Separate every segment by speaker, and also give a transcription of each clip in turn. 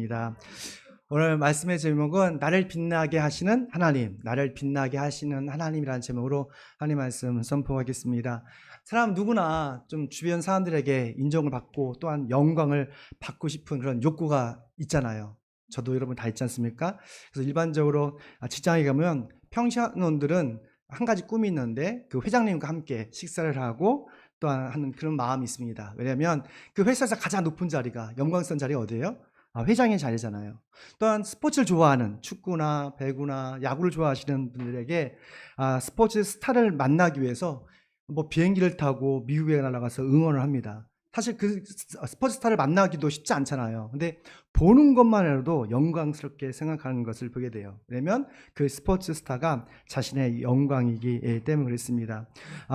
Speaker 1: 하겠습니다. 오늘 말씀의 제목은 나를 빛나게 하시는 하나님, 나를 빛나게 하시는 하나님이라는 제목으로 하나님 말씀 선포하겠습니다. 사람 누구나 좀 주변 사람들에게 인정을 받고 또한 영광을 받고 싶은 그런 욕구가 있잖아요. 저도 여러분 다 있지 않습니까? 그래서 일반적으로 직장에 가면 평신원들은 한 가지 꿈이 있는데 그 회장님과 함께 식사를 하고 또한 하는 그런 마음이 있습니다. 왜냐하면 그 회사에서 가장 높은 자리가 영광스러운 자리가 어디예요? 회장의 자리잖아요. 또한 스포츠를 좋아하는 축구나 배구나 야구를 좋아하시는 분들에게 스포츠 스타를 만나기 위해서 뭐 비행기를 타고 미국에 날아가서 응원을 합니다. 사실 그 스포츠 스타를 만나기도 쉽지 않잖아요. 근데 보는 것만으로도 영광스럽게 생각하는 것을 보게 돼요. 왜냐면 그 스포츠 스타가 자신의 영광이기 때문에 그렇습니다.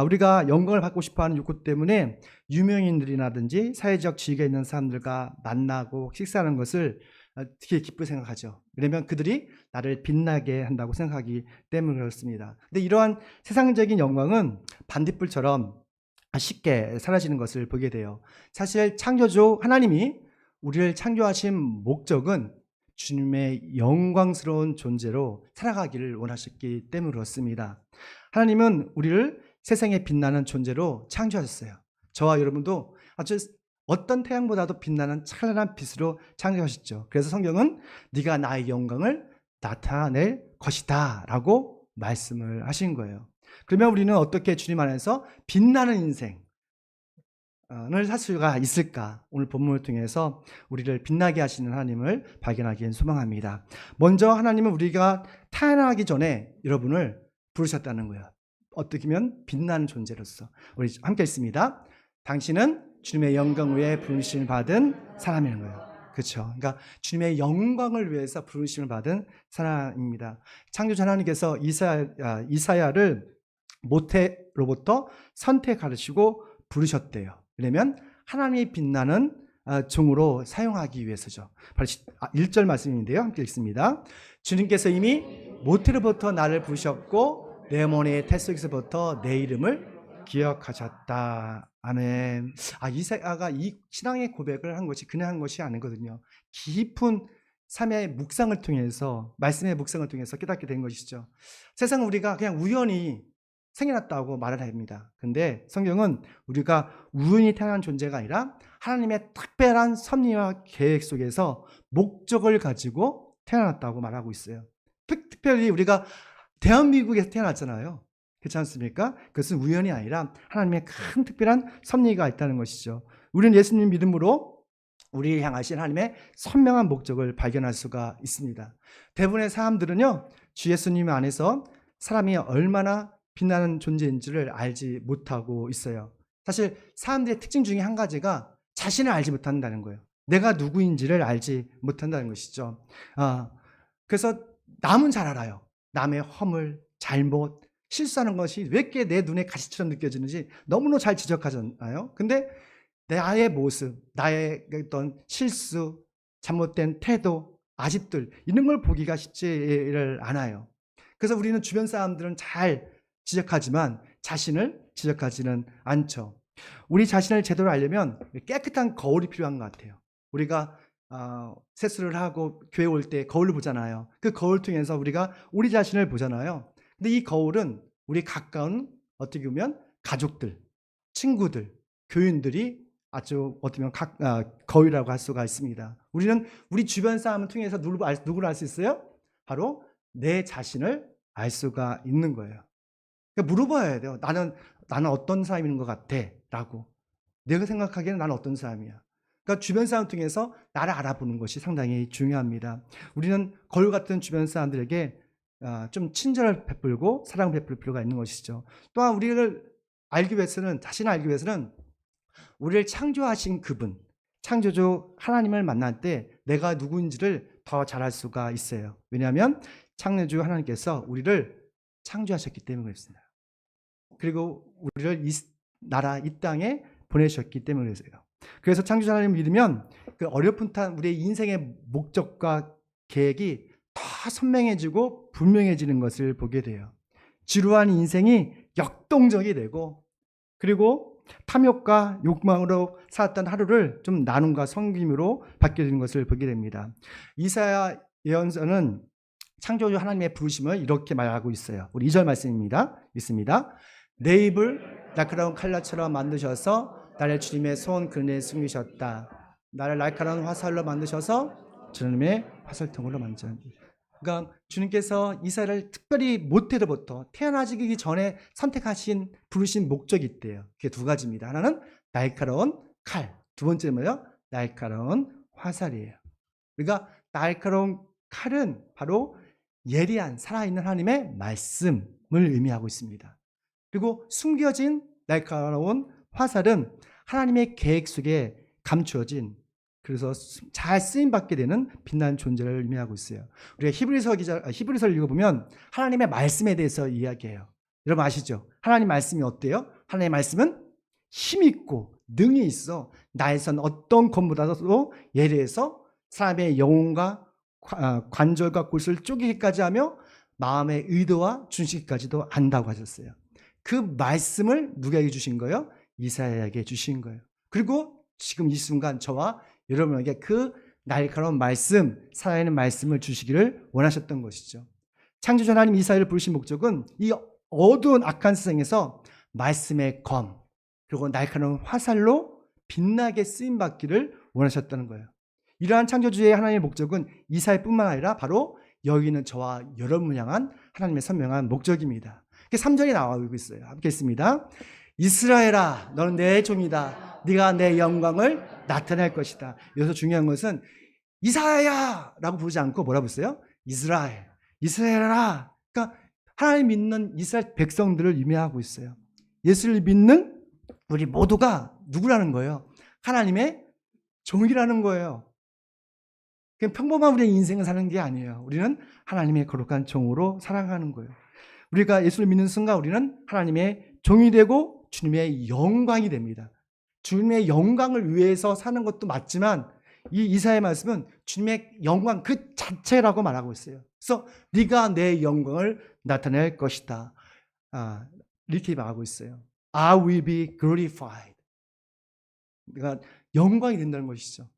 Speaker 1: 우리가 영광을 받고 싶어하는 욕구 때문에 유명인들이라든지 사회적 지위가 있는 사람들과 만나고 식사하는 것을 되게 기쁘게 생각하죠. 왜냐면 그들이 나를 빛나게 한다고 생각하기 때문에 그렇습니다. 근데 이러한 세상적인 영광은 반딧불처럼 쉽게 사라지는 것을 보게 돼요. 사실 창조주 하나님이 우리를 창조하신 목적은 주님의 영광스러운 존재로 살아가기를 원하셨기 때문에 그렇습니다. 하나님은 우리를 세상에 빛나는 존재로 창조하셨어요. 저와 여러분도 아주 어떤 태양보다도 빛나는 찬란한 빛으로 창조하셨죠. 그래서 성경은 네가 나의 영광을 나타낼 것이다 라고 말씀을 하신 거예요. 그러면 우리는 어떻게 주님 안에서 빛나는 인생을 살 수가 있을까? 오늘 본문을 통해서 우리를 빛나게 하시는 하나님을 발견하기엔 소망합니다. 먼저 하나님은 우리가 태어나기 전에 여러분을 부르셨다는 거예요. 어떻게 보면 빛나는 존재로서. 우리 함께 읽습니다. 당신은 주님의 영광 위에 부르심을 받은 사람이라는 거예요. 그렇죠. 그러니까 주님의 영광을 위해서 부르심을 받은 사람입니다. 창조자 하나님께서 이사야를 모태로부터 선택하시고 부르셨대요. 왜냐면 하나님이 빛나는 종으로 사용하기 위해서죠. 바로 1절 말씀인데요. 함께 읽습니다. 주님께서 이미 모태로부터 나를 부르셨고 내 어머니의 태 속에서부터 내 이름을 기억하셨다. 아멘. 이사야가 이 신앙의 고백을 한 것이 그냥 한 것이 아니거든요. 깊은 삶의 묵상을 통해서, 말씀의 묵상을 통해서 깨닫게 된 것이죠. 세상은 우리가 그냥 우연히 생겨났다고 말을 합니다. 근데 성경은 우리가 우연히 태어난 존재가 아니라 하나님의 특별한 섭리와 계획 속에서 목적을 가지고 태어났다고 말하고 있어요. 특별히 우리가 대한민국에서 태어났잖아요. 그렇지 않습니까? 그것은 우연이 아니라 하나님의 큰 특별한 섭리가 있다는 것이죠. 우리는 예수님 믿음으로 우리를 향하신 하나님의 선명한 목적을 발견할 수가 있습니다. 대부분의 사람들은요, 주 예수님 안에서 사람이 얼마나 빛나는 존재인지를 알지 못하고 있어요. 사실 사람들의 특징 중에 한 가지가 자신을 알지 못한다는 거예요. 내가 누구인지를 알지 못한다는 것이죠. 그래서 남은 잘 알아요. 남의 허물, 잘못, 실수하는 것이 왜 이렇게 내 눈에 가시처럼 느껴지는지 너무나 잘 지적하잖아요. 근데 나의 모습, 나의 어떤 실수, 잘못된 태도, 아집들 이런 걸 보기가 쉽지를 않아요. 그래서 우리는 주변 사람들은 잘 지적하지만 자신을 지적하지는 않죠. 우리 자신을 제대로 알려면 깨끗한 거울이 필요한 것 같아요. 우리가 세수를 하고 교회 올 때 거울을 보잖아요. 그 거울 통해서 우리가 우리 자신을 보잖아요. 근데 이 거울은 우리 가까운 어떻게 보면 가족들, 친구들, 교인들이 아주 어떻게 보면 거울이라고 할 수가 있습니다. 우리는 우리 주변 사람을 통해서 누구를 알 수 있어요? 바로 내 자신을 알 수가 있는 거예요. 그러니까 물어봐야 돼요. 나는 어떤 사람인 것 같아? 라고. 내가 생각하기에는 나는 어떤 사람이야? 그러니까 주변 사람 통해서 나를 알아보는 것이 상당히 중요합니다. 우리는 거울 같은 주변 사람들에게 좀 친절을 베풀고 사랑을 베풀 필요가 있는 것이죠. 또한 우리를 알기 위해서는, 자신을 알기 위해서는 우리를 창조하신 그분, 창조주 하나님을 만날 때 내가 누구인지를 더 잘 알 수가 있어요. 왜냐하면 창조주 하나님께서 우리를 창조하셨기 때문에 그렇습니다. 그리고 우리를 이 땅에 보내셨기 때문에 그래요. 그래서 창조주 하나님을 믿으면 그 어렵은 우리의 인생의 목적과 계획이 더 선명해지고 분명해지는 것을 보게 돼요. 지루한 인생이 역동적이 되고, 그리고 탐욕과 욕망으로 살았던 하루를 좀 나눔과 섬김으로 바뀌는 것을 보게 됩니다. 이사야 예언서는 창조주 하나님의 부르심을 이렇게 말하고 있어요. 우리 2절 말씀입니다. 있습니다. 내 입을 날카로운 칼날처럼 만드셔서 나를 주님의 손 그늘에 숨기셨다. 나를 날카로운 화살로 만드셔서 주님의 화살통으로 만드셨다. 그러니까 주님께서 이사야를 특별히 모태로부터 태어나기 전에 선택하신 부르신 목적이 있대요. 그게 두 가지입니다. 하나는 날카로운 칼, 두 번째는 뭐예요? 날카로운 화살이에요. 그러니까 날카로운 칼은 바로 예리한 살아있는 하나님의 말씀을 의미하고 있습니다. 그리고 숨겨진 날카로운 화살은 하나님의 계획 속에 감추어진, 그래서 잘 쓰임받게 되는 빛나는 존재를 의미하고 있어요. 우리가 히브리서를 읽어보면 하나님의 말씀에 대해서 이야기해요. 여러분 아시죠? 하나님 말씀이 어때요? 하나님의 말씀은 힘있고 능이 있어 나에선 어떤 것보다도 예리해서 사람의 영혼과 관절과 골수를 쪼개기까지 하며 마음의 의도와 준식까지도 안다고 하셨어요. 그 말씀을 누구에게 주신 거예요? 이사야에게 주신 거예요. 그리고 지금 이 순간 저와 여러분에게 그 날카로운 말씀, 살아있는 말씀을 주시기를 원하셨던 것이죠. 창조주 하나님 이사야를 부르신 목적은 이 어두운 악한 세상에서 말씀의 검 그리고 날카로운 화살로 빛나게 쓰임받기를 원하셨다는 거예요. 이러한 창조주의 하나님의 목적은 이사야뿐만 아니라 바로 여기 있는 저와 여러분을 향한 하나님의 선명한 목적입니다. 3절이 나오고 있어요. 함께 읽습니다. 이스라엘아 너는 내 종이다. 네가 내 영광을 나타낼 것이다. 여기서 중요한 것은 이사야 라고 부르지 않고 뭐라고 했어요? 이스라엘, 이스라엘아. 그러니까 하나님 믿는 이스라엘 백성들을 의미하고 있어요. 예수를 믿는 우리 모두가 누구라는 거예요? 하나님의 종이라는 거예요. 그냥 평범한 우리의 인생을 사는 게 아니에요. 우리는 하나님의 거룩한 종으로 살아가는 거예요. 우리가 예수를 믿는 순간 우리는 하나님의 종이 되고 주님의 영광이 됩니다. 주님의 영광을 위해서 사는 것도 맞지만 이 이사야의 말씀은 주님의 영광 그 자체라고 말하고 있어요. 그래서 네가 내 영광을 나타낼 것이다. 이렇게 말하고 있어요. I will be glorified. 내가 영광이 된다는 것이죠.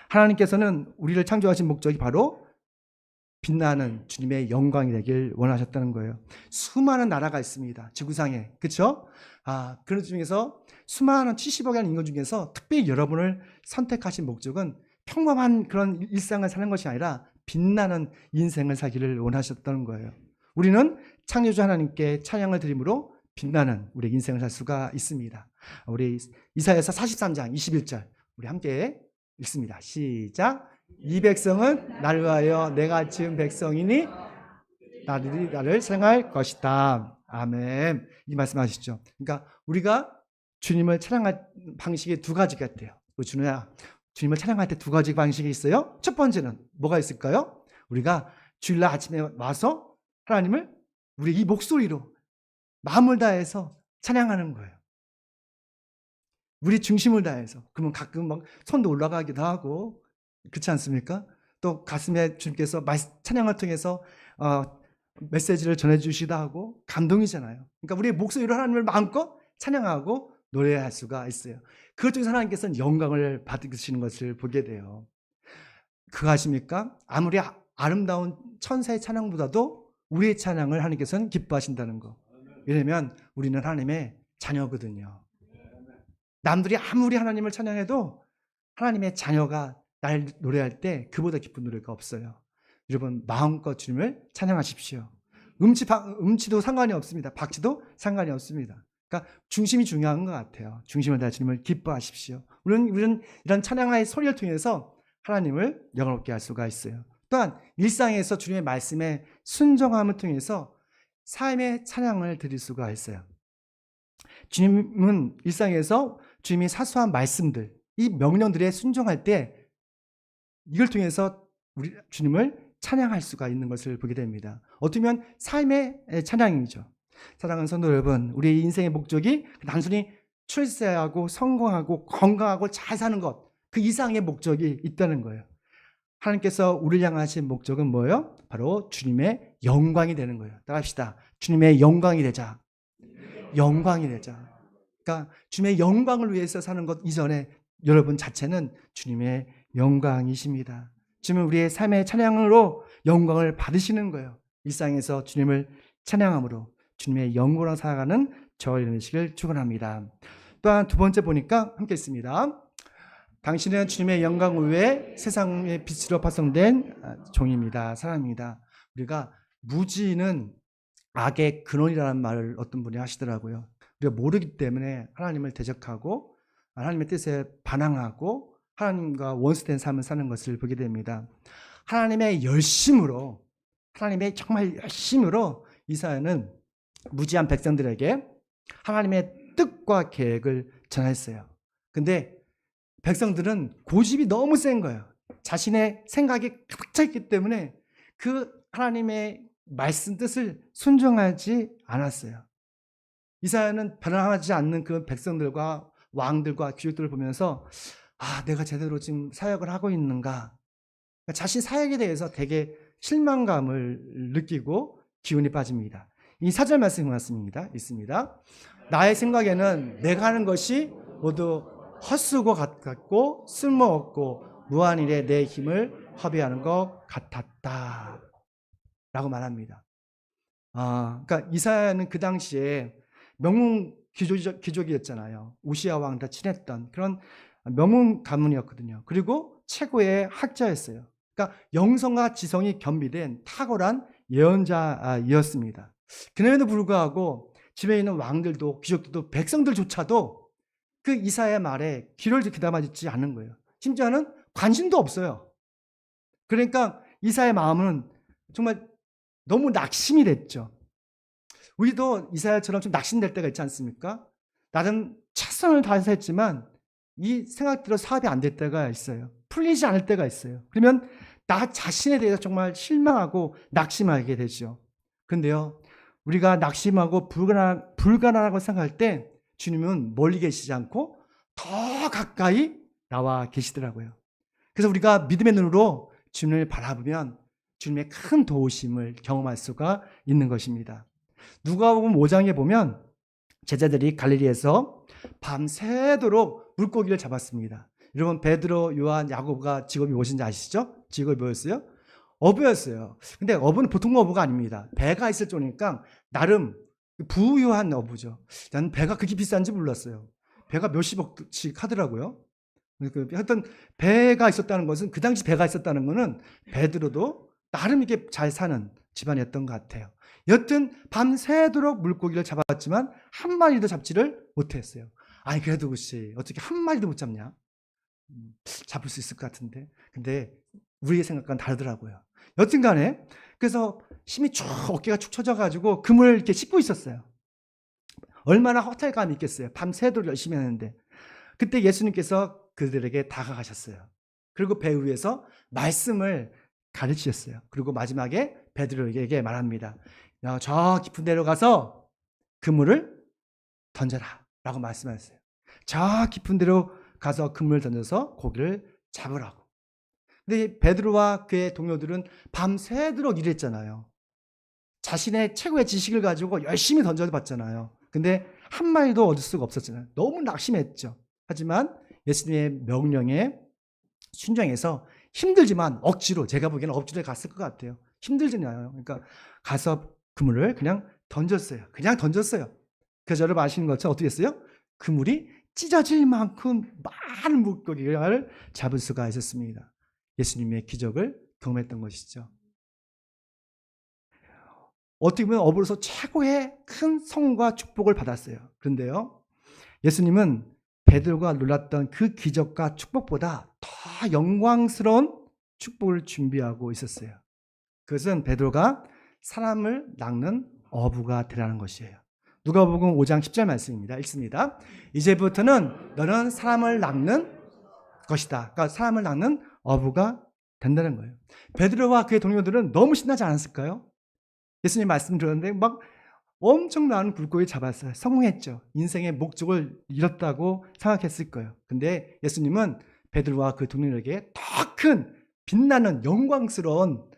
Speaker 1: 하나님께서는 우리를 창조하신 목적이 바로 빛나는 주님의 영광이 되길 원하셨다는 거예요. 수많은 나라가 있습니다. 지구상에. 그렇죠? 그런 중에서 수많은 70억이라는 인구 중에서 특별히 여러분을 선택하신 목적은 평범한 그런 일상을 사는 것이 아니라 빛나는 인생을 살기를 원하셨다는 거예요. 우리는 창조주 하나님께 찬양을 드림으로 빛나는 우리 인생을 살 수가 있습니다. 우리 이사야서 43장 21절 우리 함께 읽습니다. 시작. 이 백성은 나를 위하여 내가 지은 백성이니 나를 사랑할 것이다. 아멘. 이 말씀하시죠. 그러니까 우리가 주님을 찬양할 방식이 두 가지 같아요. 준우야, 주님을 찬양할 때 두 가지 방식이 있어요. 첫 번째는 뭐가 있을까요? 우리가 주일날 아침에 와서 하나님을 우리 이 목소리로 마음을 다해서 찬양하는 거예요. 우리 중심을 다해서. 그러면 가끔 막 손도 올라가기도 하고 그렇지 않습니까? 또 가슴에 주님께서 찬양을 통해서 메시지를 전해주시기도 하고 감동이잖아요. 그러니까 우리의 목소리로 하나님을 마음껏 찬양하고 노래할 수가 있어요. 그것 중에서 하나님께서는 영광을 받으시는 것을 보게 돼요. 그거 아십니까? 아무리 아름다운 천사의 찬양보다도 우리의 찬양을 하나님께서는 기뻐하신다는 거. 왜냐하면 우리는 하나님의 자녀거든요. 남들이 아무리 하나님을 찬양해도 하나님의 자녀가 날 노래할 때 그보다 기쁜 노래가 없어요. 여러분 마음껏 주님을 찬양하십시오. 음치도 상관이 없습니다. 박치도 상관이 없습니다. 그러니까 중심이 중요한 것 같아요. 중심을 다해 주님을 기뻐하십시오. 우리는 이런 찬양의 소리를 통해서 하나님을 영화롭게 할 수가 있어요. 또한 일상에서 주님의 말씀에 순종함을 통해서 삶의 찬양을 드릴 수가 있어요. 주님은 일상에서 주님이 사소한 말씀들, 이 명령들에 순종할 때 이걸 통해서 우리 주님을 찬양할 수가 있는 것을 보게 됩니다. 어떻게 보면 삶의 찬양이죠. 사랑하는 성도 여러분, 우리의 인생의 목적이 단순히 출세하고 성공하고 건강하고 잘 사는 것, 그 이상의 목적이 있다는 거예요. 하나님께서 우리를 향하신 목적은 뭐예요? 바로 주님의 영광이 되는 거예요. 따라합시다. 주님의 영광이 되자. 영광이 되자. 그러니까 주님의 영광을 위해서 사는 것 이전에 여러분 자체는 주님의 영광이십니다. 주님은 우리의 삶의 찬양으로 영광을 받으시는 거예요. 일상에서 주님을 찬양함으로 주님의 영광으로 살아가는 저희 되시길 축원합니다. 또한 두 번째 보니까 함께 있습니다. 당신은 주님의 영광을 위해 세상의 빛으로 파송된 종입니다. 사람입니다. 우리가 무지는 악의 근원이라는 말을 어떤 분이 하시더라고요. 우리가 모르기 때문에 하나님을 대적하고 하나님의 뜻에 반항하고 하나님과 원수된 삶을 사는 것을 보게 됩니다. 하나님의 열심으로, 하나님의 정말 열심으로 이사야는 무지한 백성들에게 하나님의 뜻과 계획을 전했어요. 근데 백성들은 고집이 너무 센 거예요. 자신의 생각이 가득 차 있기 때문에 그 하나님의 말씀 뜻을 순종하지 않았어요. 이사야는 변화하지 않는 그 백성들과 왕들과 귀족들을 보면서 내가 제대로 지금 사역을 하고 있는가? 자신 사역에 대해서 되게 실망감을 느끼고 기운이 빠집니다. 이 4절 말씀이 있습니다. 나의 생각에는 내가 하는 것이 모두 헛수고 같고 쓸모없고 무한 일에 내 힘을 허비하는 것 같았다 라고 말합니다. 그러니까 이사야는 그 당시에 명문 귀족이었잖아요. 우시아 왕 다 친했던 그런 명문 가문이었거든요. 그리고 최고의 학자였어요. 그러니까 영성과 지성이 겸비된 탁월한 예언자이었습니다. 그럼에도 불구하고 집에 있는 왕들도 귀족들도 백성들조차도 그 이사야의 말에 귀를 귀담아듣지 않는 거예요. 심지어는 관심도 없어요. 그러니까 이사야의 마음은 정말 너무 낙심이 됐죠. 우리도 이사야처럼 좀 낙심될 때가 있지 않습니까? 나름 최선을 다해서 했지만 이 생각대로 사업이 안 될 때가 있어요. 풀리지 않을 때가 있어요. 그러면 나 자신에 대해서 정말 실망하고 낙심하게 되죠. 그런데요, 우리가 낙심하고 불가능하다고 생각할 때 주님은 멀리 계시지 않고 더 가까이 나와 계시더라고요. 그래서 우리가 믿음의 눈으로 주님을 바라보면 주님의 큰 도우심을 경험할 수가 있는 것입니다. 누가복음 5장에 보면 제자들이 갈릴리에서 밤새도록 물고기를 잡았습니다. 여러분 베드로, 요한, 야고보가 직업이 무엇인지 아시죠? 직업이 뭐였어요? 어부였어요. 근데 어부는 보통 어부가 아닙니다. 배가 있을 정도니까 나름 부유한 어부죠. 나는 배가 그렇게 비싼지 몰랐어요. 배가 몇십억씩 하더라고요. 하여튼 배가 있었다는 것은, 그 당시 배가 있었다는 것은 베드로도 나름 이렇게 잘 사는 집안이었던 것 같아요. 여튼 밤새도록 물고기를 잡았지만 한 마리도 잡지를 못했어요. 아니 그래도 그치 어떻게 한 마리도 못 잡냐? 잡을 수 있을 것 같은데. 근데 우리의 생각과는 다르더라고요. 여튼 간에 그래서 힘이 쭉 어깨가 축 처져가지고 그물을 이렇게 씻고 있었어요. 얼마나 허탈감이 있겠어요. 밤새도록 열심히 하는데. 그때 예수님께서 그들에게 다가가셨어요. 그리고 배 위에서 말씀을 가르치셨어요. 그리고 마지막에 베드로에게 말합니다. 저 깊은 데로 가서 그물을 던져라 라고 말씀하셨어요. 저 깊은 데로 가서 그물을 던져서 고기를 잡으라고. 근데 베드로와 그의 동료들은 밤새도록 일했잖아요. 자신의 최고의 지식을 가지고 열심히 던져봤잖아요. 근데 한 마리도 얻을 수가 없었잖아요. 너무 낙심했죠. 하지만 예수님의 명령에 순종해서 힘들지만 억지로, 제가 보기에는 억지로 갔을 것 같아요. 힘들잖아요. 그러니까 가서 그물을 그냥 던졌어요. 그냥 던졌어요. 그래서 여러분 아시는 것처럼 어떻게 했어요? 그물이 찢어질 만큼 많은 물고기를 잡을 수가 있었습니다. 예수님의 기적을 경험했던 것이죠. 어떻게 보면 어부로서 최고의 큰 성과 축복을 받았어요. 그런데요, 예수님은 베드로가 놀랐던 그 기적과 축복보다 더 영광스러운 축복을 준비하고 있었어요. 그것은 베드로가 사람을 낚는 어부가 되라는 것이에요. 누가복음 5장 10절 말씀입니다. 읽습니다. 이제부터는 너는 사람을 낚는 것이다. 그러니까 사람을 낚는 어부가 된다는 거예요. 베드로와 그의 동료들은 너무 신나지 않았을까요? 예수님 말씀 들었는데 막 엄청난 물고기 잡았어요. 성공했죠. 인생의 목적을 이뤘다고 생각했을 거예요. 근데 예수님은 베드로와 그 동료에게 더 큰 빛나는 영광스러운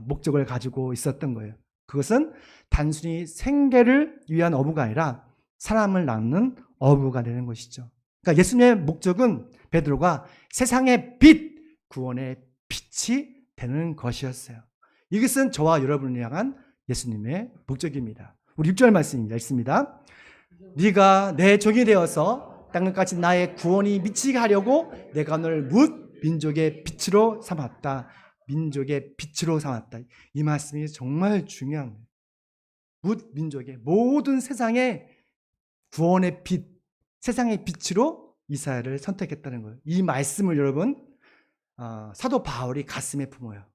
Speaker 1: 목적을 가지고 있었던 거예요. 그것은 단순히 생계를 위한 어부가 아니라 사람을 낚는 어부가 되는 것이죠. 그러니까 예수님의 목적은 베드로가 세상의 빛, 구원의 빛이 되는 것이었어요. 이것은 저와 여러분을 향한 예수님의 목적입니다. 우리 6절 말씀입니다. 읽습니다. 네가 내 종이 되어서 땅끝까지 나의 구원이 미치게 하려고 내가 너를 뭇 민족의 빛으로 삼았다. 민족의 빛으로 삼았다. 이 말씀이 정말 중요합니다. 뭇 민족의 모든 세상의 구원의 빛, 세상의 빛으로 이스라엘을 선택했다는 거예요. 이 말씀을 여러분 사도 바울이 가슴에 품어요.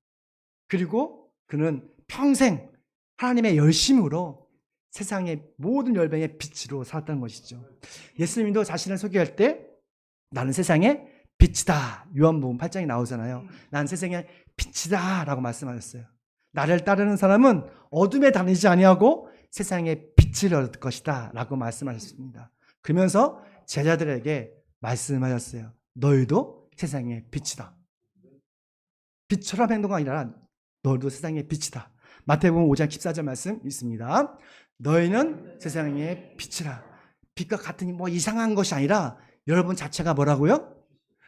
Speaker 1: 그리고 그는 평생 하나님의 열심으로 세상의 모든 열방의 빛으로 살았다는 것이죠. 예수님도 자신을 소개할 때 나는 세상의 빛이다. 요한복음 8장에 나오잖아요. 나는 세상의 빛이다 라고 말씀하셨어요. 나를 따르는 사람은 어둠에 다니지 아니하고 세상의 빛을 얻을 것이다 라고 말씀하셨습니다. 그러면서 제자들에게 말씀하셨어요. 너희도 세상의 빛이다. 빛처럼 행동하기 아니라 너희도 세상의 빛이다. 마태복음 5장 14절 말씀 있습니다. 너희는 세상의 빛이라. 빛과 같으니 뭐 이상한 것이 아니라 여러분 자체가 뭐라고요?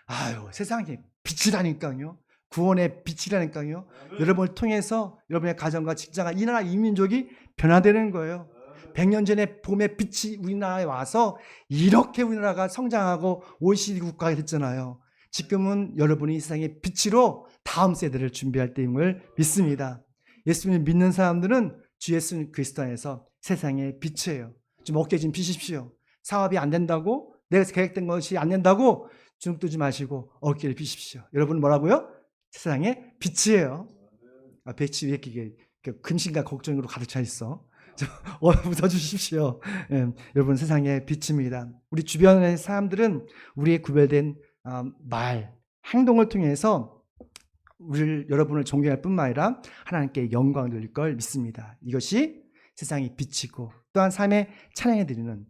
Speaker 1: 아유, 세상의 빛이라니까요. 구원의 빛이라니까요. 여러분을 통해서 여러분의 가정과 직장과 이 나라 이 민족이 변화되는 거예요. 100년 전에 봄의 빛이 우리나라에 와서 이렇게 우리나라가 성장하고 OECD 국가가 됐잖아요. 지금은 여러분이 세상의 빛으로 다음 세대를 준비할 때인 걸 믿습니다. 예수님을 믿는 사람들은 주 예수 그리스도 안에서 세상의 빛이에요. 좀 어깨 좀 피십시오. 사업이 안 된다고, 내가 계획된 것이 안 된다고 주눅 들지 마시고 어깨를 피십시오. 여러분 뭐라고요? 세상의 빛이에요. 빛이 왜 이렇게 근심과 걱정으로 가득 차 있어? 웃어주십시오. 여러분 세상의 빛입니다. 우리 주변의 사람들은 우리의 구별된 말, 행동을 통해서 여러분을 존경할 뿐만 아니라 하나님께 영광을 돌릴 걸 믿습니다. 이것이 세상의 빛이고 또한 삶의 찬양해 드리는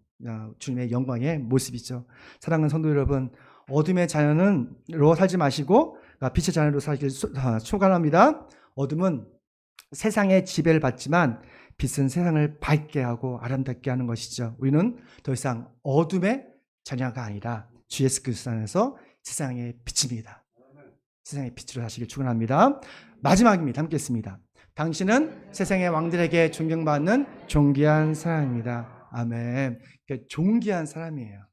Speaker 1: 주님의 영광의 모습이죠. 사랑하는 성도 여러분, 어둠의 자녀로 살지 마시고 빛의 자녀로 살기를 축원합니다. 어둠은 세상의 지배를 받지만 빛은 세상을 밝게 하고 아름답게 하는 것이죠. 우리는 더 이상 어둠의 자녀가 아니라 주 예수 그리스도 안에서 세상의 빛입니다. 세상의 빛으로 사시길 축원합니다. 마지막입니다. 함께 했습니다. 당신은 세상의 왕들에게 존경받는 존귀한 사람입니다. 아멘. 그러니까 존귀한 사람이에요.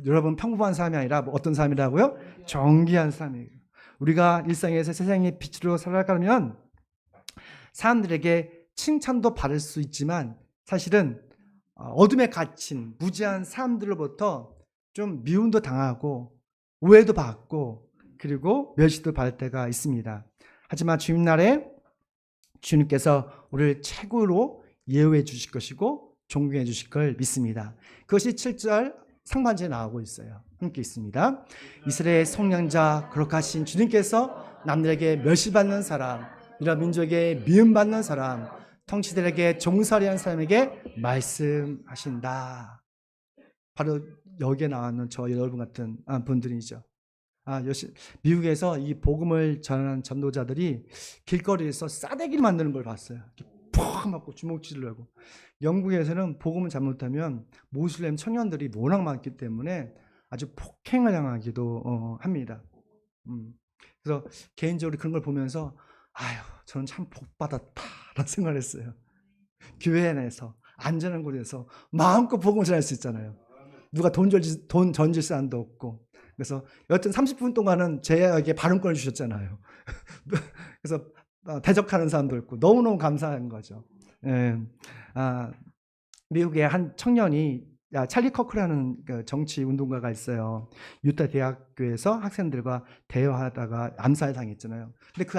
Speaker 1: 여러분 평범한 사람이 아니라 어떤 사람이라고요? 존귀한 사람이에요. 우리가 일상에서 세상의 빛으로 살아가면 사람들에게 칭찬도 받을 수 있지만 사실은 어둠에 갇힌 무지한 사람들로부터 좀 미움도 당하고 오해도 받고 그리고 멸시도 받을 때가 있습니다. 하지만 주님날에 주님께서 우리를 최고로 예우해 주실 것이고 존경해 주실 걸 믿습니다. 그것이 7절 상반절에 나오고 있어요. 함께 있습니다. 이스라엘의 성령자 거룩하신 주님께서 남들에게 멸시받는 사람, 이런 민족에 미움받는 사람, 통치들에게 종살이한 사람에게 말씀하신다. 바로 여기에 나오는 저 여러분 같은 분들이죠. 미국에서 이 복음을 전하는 전도자들이 길거리에서 싸대기를 만드는 걸 봤어요. 푹 맞고 주먹질을 하고. 영국에서는 복음을 잘못하면 모슬렘 청년들이 워낙 많기 때문에 아주 폭행을 당하기도 합니다. 그래서 개인적으로 그런 걸 보면서 아유, 저는 참 복받았다라는 생각을 했어요. 교회 내에서 안전한 곳에서 마음껏 복음을 전할 수 있잖아요. 누가 돈 던질 사람도 없고. 그래서 여튼 30분 동안은 제에게 발언권을 주셨잖아요. 그래서 대적하는 사람도 있고 너무너무 감사한 거죠. 미국의 한 청년이 찰리 커크라는 정치 운동가가 있어요. 유타 대학교에서 학생들과 대화하다가 암살당했잖아요. 근데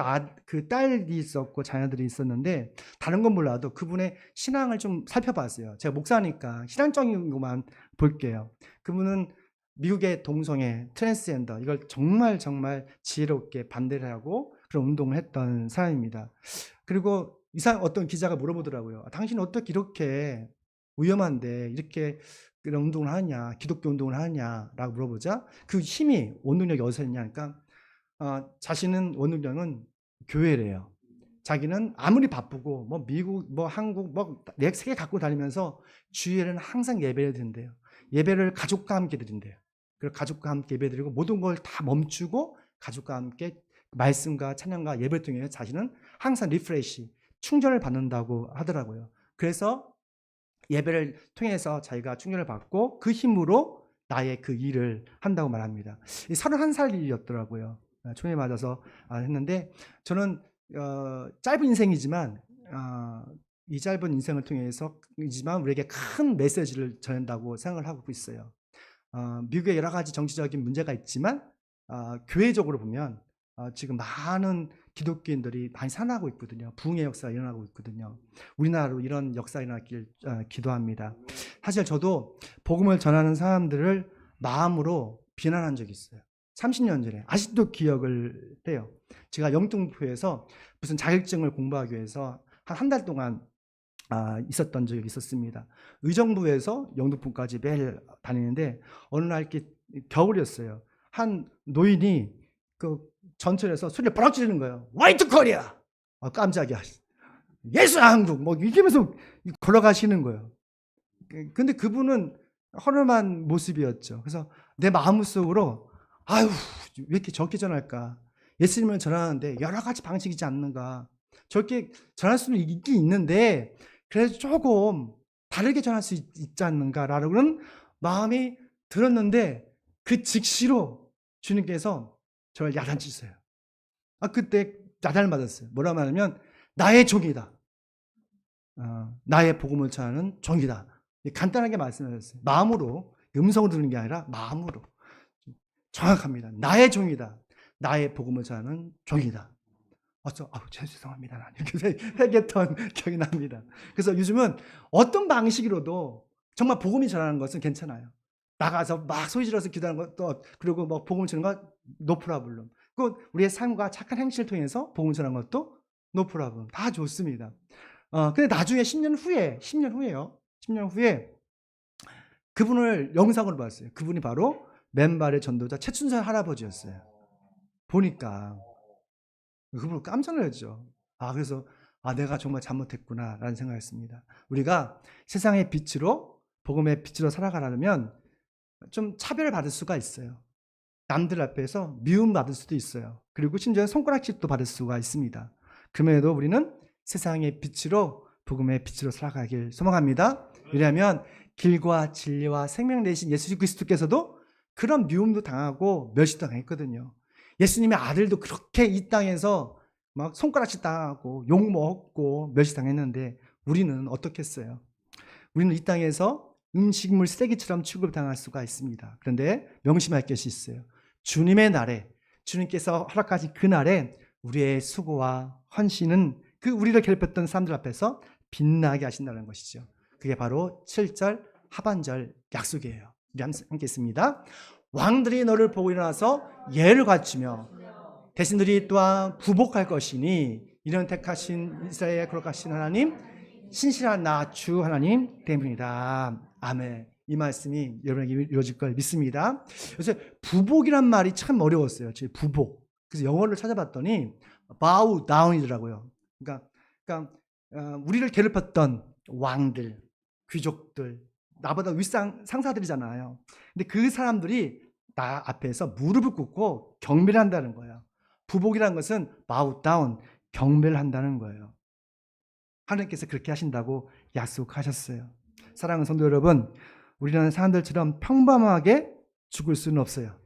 Speaker 1: 그 딸이 있었고 자녀들이 있었는데 다른 건 몰라도 그분의 신앙을 좀 살펴봤어요. 제가 목사니까 신앙적인 것만 볼게요. 그분은 미국의 동성애, 트랜스젠더 이걸 정말 지혜롭게 반대를 하고 그런 운동을 했던 사람입니다. 그리고 어떤 기자가 물어보더라고요. 당신 어떻게 이렇게 위험한데 이렇게 그런 운동을 하냐, 기독교 운동을 하냐라고 물어보자 그 힘이 원동력이 어디서 있냐 그러니까 자신은 원동력은 교회래요. 자기는 아무리 바쁘고 뭐 미국 뭐 한국 뭐 세계 갖고 다니면서 주일에는 항상 예배를 드린대요. 예배를 가족과 함께 드린대요. 그리고 가족과 함께 예배 드리고 모든 걸 다 멈추고 가족과 함께 말씀과 찬양과 예배를 통해 자신은 항상 리프레시, 충전을 받는다고 하더라고요. 그래서 예배를 통해서 자기가 충전을 받고 그 힘으로 나의 그 일을 한다고 말합니다. 31살 일이었더라고요. 총에 맞아서 했는데 저는 짧은 인생이지만 이 짧은 인생을 통해서이지만 우리에게 큰 메시지를 전한다고 생각을 하고 있어요. 미국에 여러 가지 정치적인 문제가 있지만 교회적으로 보면 지금 많은 기독교인들이 많이 살아나고 있거든요. 부흥의 역사가 일어나고 있거든요. 우리나라로 이런 역사가 일어나길 기도합니다. 사실 저도 복음을 전하는 사람들을 마음으로 비난한 적이 있어요. 30년 전에 아직도 기억을 해요. 제가 영등포에서 무슨 자격증을 공부하기 위해서 한 달 동안 있었던 적이 있었습니다. 의정부에서 영등포까지 매일 다니는데 어느 날 이렇게 겨울이었어요. 한 노인이 그 전철에서 소리를 버럭 지르는 거예요. 화이트 코리아! 깜짝이야. 예수 한국! 뭐 이러면서 걸어가시는 거예요. 근데 그분은 허름한 모습이었죠. 그래서 내 마음속으로 아유 왜 이렇게 적게 전할까? 예수님을 전하는데 여러 가지 방식이지 않는가? 저렇게 전할 수는 있긴 있는데 그래서 조금 다르게 전할 수 있지 않는가라는 마음이 들었는데 그 즉시로 주님께서 저를 야단치셨어요. 그때 야단을 맞았어요. 뭐라 말하면 나의 종이다. 나의 복음을 전하는 종이다. 간단하게 말씀하셨어요. 마음으로, 음성으로 듣는 게 아니라 마음으로. 정확합니다. 나의 종이다. 나의 복음을 전하는 종이다. 죄송합니다. 이렇게 회개했던 기억이 납니다. 그래서 요즘은 어떤 방식으로도 정말 복음이 전하는 것은 괜찮아요. 나가서 막 소리 질러서 기도하는 것도 그리고 뭐 복음 전하는 것 노프라블럼. 그 우리의 삶과 착한 행실을 통해서 복음 전하는 것도 노프라블럼. 다 좋습니다. 근데 나중에 10년 후에 그분을 영상으로 봤어요. 그분이 바로 맨발의 전도자 최춘선 할아버지였어요. 보니까 그분을 깜짝 놀랐죠. 그래서 내가 정말 잘못했구나라는 생각했습니다. 우리가 세상의 빛으로 복음의 빛으로 살아가려면 좀 차별을 받을 수가 있어요. 남들 앞에서 미움받을 수도 있어요. 그리고 심지어 손가락질도 받을 수가 있습니다. 그럼에도 우리는 세상의 빛으로 복음의 빛으로 살아가길 소망합니다. 왜냐하면 길과 진리와 생명 되신 예수 그리스도께서도 그런 미움도 당하고 멸시도 당했거든요. 예수님의 아들도 그렇게 이 땅에서 막 손가락질 당하고 욕 먹고 멸시당했는데 우리는 어떻게 했어요? 우리는 이 땅에서 음식물 쓰레기처럼 취급당할 수가 있습니다. 그런데 명심할 것이 있어요. 주님의 날에, 주님께서 허락하신 그 날에 우리의 수고와 헌신은 그 우리를 괴롭혔던 사람들 앞에서 빛나게 하신다는 것이죠. 그게 바로 7절 하반절 약속이에요. 우리 함께 있습니다. 왕들이 너를 보고 일어나서 예를 갖추며 대신들이 또한 부복할 것이니 이런 택하신 이스라엘에 거룩하신 하나님 신실한 나 주 하나님 때문이다. 아멘. 이 말씀이 여러분에게 이루어질 걸 믿습니다. 요새 부복이란 말이 참 어려웠어요. 제 부복. 그래서 영어를 찾아봤더니 bow down이더라고요. 그러니까 우리를 괴롭혔던 왕들, 귀족들, 나보다 윗상 상사들이잖아요. 근데 그 사람들이 나 앞에서 무릎을 꿇고 경배를 한다는 거예요. 부복이라는 것은 bow down, 경배를 한다는 거예요. 하나님께서 그렇게 하신다고 약속하셨어요. 사랑하는 성도 여러분, 우리는 사람들처럼 평범하게 죽을 수는 없어요.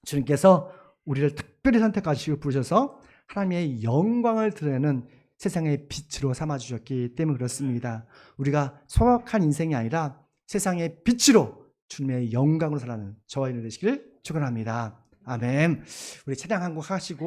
Speaker 1: 주님께서 우리를 특별히 선택하시고 부르셔서 하나님의 영광을 드러내는 세상의 빛으로 삼아주셨기 때문에 그렇습니다. 우리가 소박한 인생이 아니라 세상의 빛으로 주님의 영광으로 살아가는 저와 여러분 되시길 축원합니다. 아멘. 우리 찬양 한 곡 하시고